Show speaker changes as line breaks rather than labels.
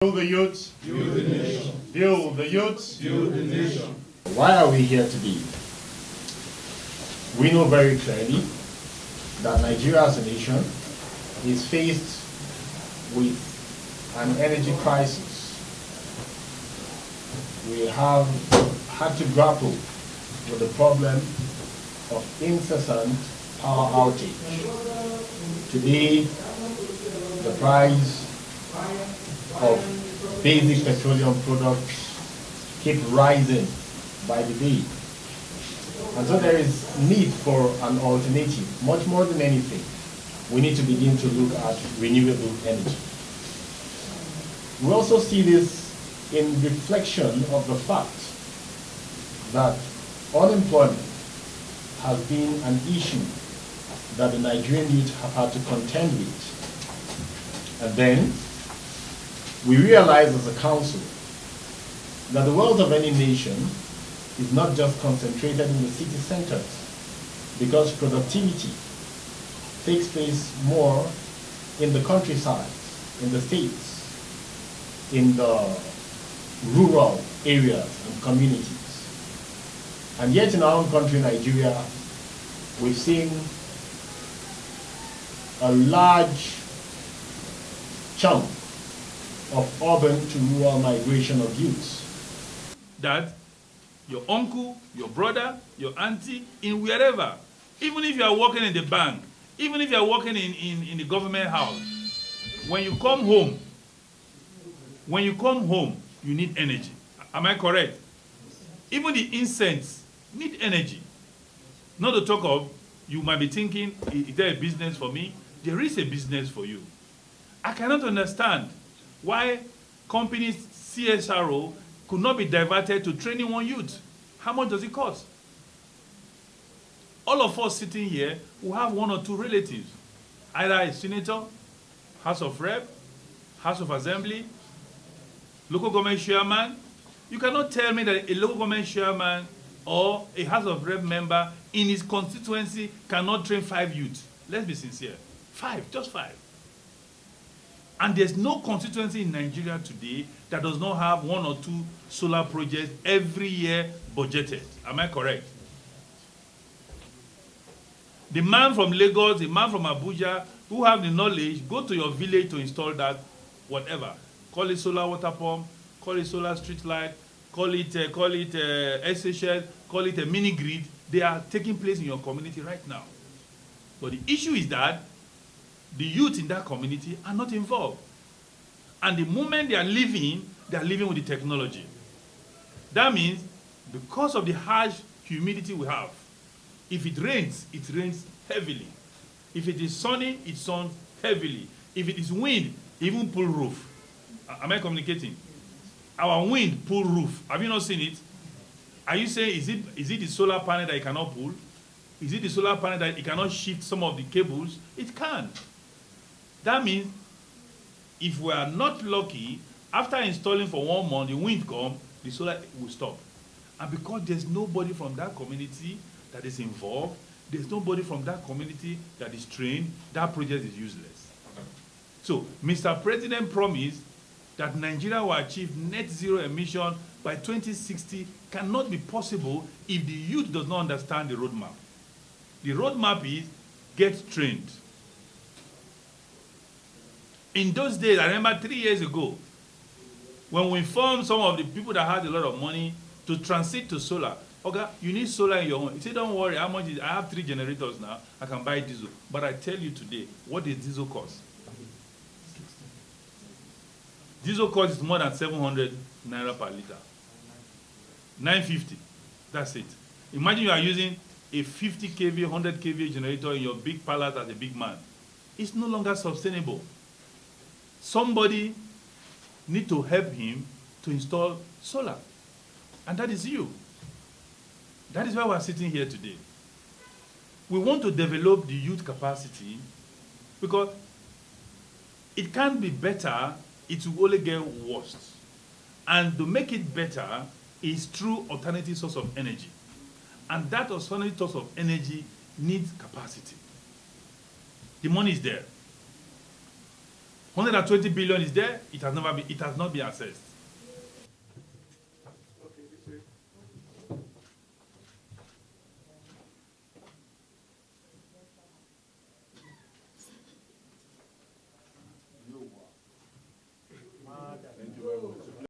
Build the youth, build the nation. Build the youth, build the nation.
Why are we here today? We know very clearly that Nigeria as a nation is faced with an energy crisis. We have had to grapple with the problem of incessant power outage. Today, the price of basic petroleum products keep rising by the day. And so there is need for an alternative. Much more than anything, we need to begin to look at renewable energy. We also see this in reflection of the fact that unemployment has been an issue that the Nigerian youth have had to contend with. And then we realize as a council that the wealth of any nation is not just concentrated in the city centers, because productivity takes place more in the countryside, in the states, in the rural areas and communities. And yet in our own country, Nigeria, we've seen a large chunk of urban to rural migration of youths.
That your uncle, your brother, your auntie, in wherever, even if you are working in the bank, even if you are working in the government house, when you come home, you need energy. Am I correct? Even the incense need energy. Not to talk of, you might be thinking, is there a business for me? There is a business for you. I cannot understand why companies CSRO could not be diverted to training one youth. How much does it cost? All of us sitting here will have one or two relatives, either a senator, House of Rep, House of Assembly, local government chairman. You cannot tell me that a local government chairman or a House of Rep member in his constituency cannot train 5 youths. Let's be sincere. 5, just 5. And there's no constituency in Nigeria today that does not have 1 or 2 solar projects every year budgeted. Am I correct? The man from Lagos, the man from Abuja, who have the knowledge, go to your village to install that, whatever. Call it solar water pump, call it solar street light, call it SHL, call it a mini grid. They are taking place in your community right now. But the issue is that the youth in that community are not involved. And the moment they are living with the technology. That means because of the harsh humidity we have, if it rains heavily. If it is sunny, it suns heavily. If it is wind, even pull roof. Am I communicating? Our wind pull roof. Have you not seen it? Are you saying, is it the solar panel that it cannot pull? Is it the solar panel that it cannot shift some of the cables? It can. That means if we are not lucky, after installing for 1 month, the wind comes, the solar will stop. And because there's nobody from that community that is involved, there's nobody from that community that is trained, that project is useless. So, Mr. President promised that Nigeria will achieve net zero emission by 2060 cannot be possible if the youth does not understand the roadmap. The roadmap is get trained. In those days, I remember 3 years ago, when we informed some of the people that had a lot of money to transit to solar. Okay, you need solar in your home. You say, don't worry, how much is, I have 3 generators now, I can buy diesel. But I tell you today, what does diesel cost? Diesel cost is more than 700 naira per liter. 950, that's it. Imagine you are using a 50 kV, 100 kV generator in your big palace as a big man. It's no longer sustainable. Somebody need to help him to install solar. And that is you. That is why we are sitting here today. We want to develop the youth capacity because it can't be better, it will only get worse. And to make it better is through alternative source of energy. And that alternative source of energy needs capacity. The money is there. 120 billion is there, it has not been assessed.